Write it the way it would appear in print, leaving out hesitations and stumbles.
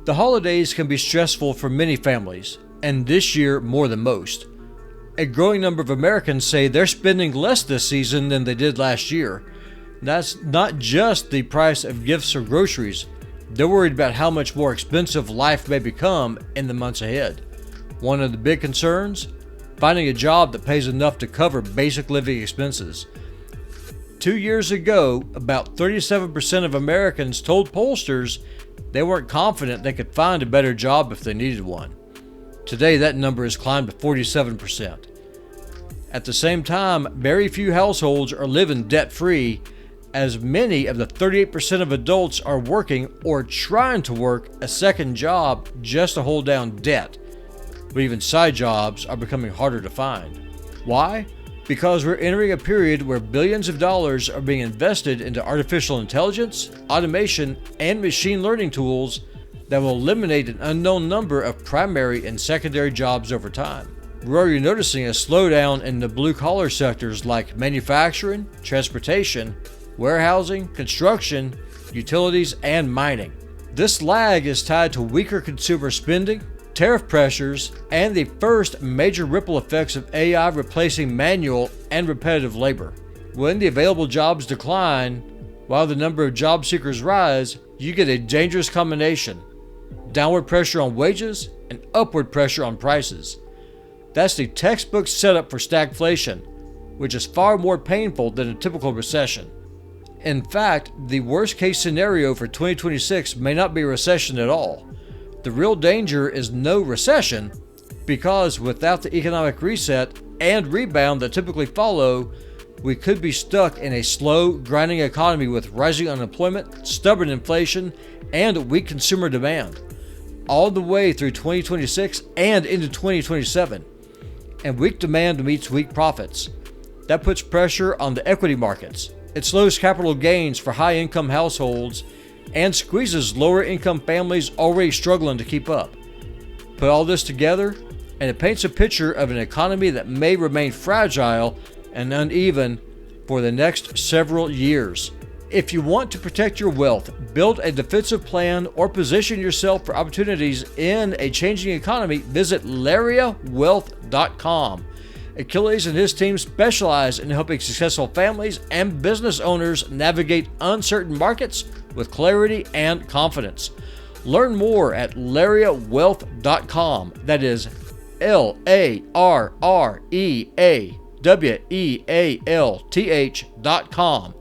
The holidays can be stressful for many families, and this year more than most. A growing number of Americans say they're spending less this season than they did last year. That's not just the price of gifts or groceries. They're worried about how much more expensive life may become in the months ahead. One of the big concerns? Finding a job that pays enough to cover basic living expenses. 2 years ago, about 37% of Americans told pollsters they weren't confident they could find a better job if they needed one. Today, that number has climbed to 47%. At the same time, very few households are living debt-free, as many of the 38% of adults are working or trying to work a second job just to hold down debt. But even side jobs are becoming harder to find. Why? Because we're entering a period where billions of dollars are being invested into artificial intelligence, automation, and machine learning tools that will eliminate an unknown number of primary and secondary jobs over time. We're already noticing a slowdown in the blue-collar sectors like manufacturing, transportation, warehousing, construction, utilities, and mining. This lag is tied to weaker consumer spending, tariff pressures, and the first major ripple effects of AI replacing manual and repetitive labor. When the available jobs decline, while the number of job seekers rise, you get a dangerous combination: downward pressure on wages and upward pressure on prices. That's the textbook setup for stagflation, which is far more painful than a typical recession. In fact, the worst case scenario for 2026 may not be a recession at all. The real danger is no recession, because without the economic reset and rebound that typically follow, we could be stuck in a slow, grinding economy with rising unemployment, stubborn inflation, and weak consumer demand, all the way through 2026 and into 2027. And weak demand meets weak profits. That puts pressure on the equity markets. It slows capital gains for high-income households and squeezes lower-income families already struggling to keep up. Put all this together, and it paints a picture of an economy that may remain fragile and uneven for the next several years. If you want to protect your wealth, build a defensive plan, or position yourself for opportunities in a changing economy, visit LarreaWealth.com. Aquiles and his team specialize in helping successful families and business owners navigate uncertain markets with clarity and confidence. Learn more at LarreaWealth.com. That is LarreaWealth.com.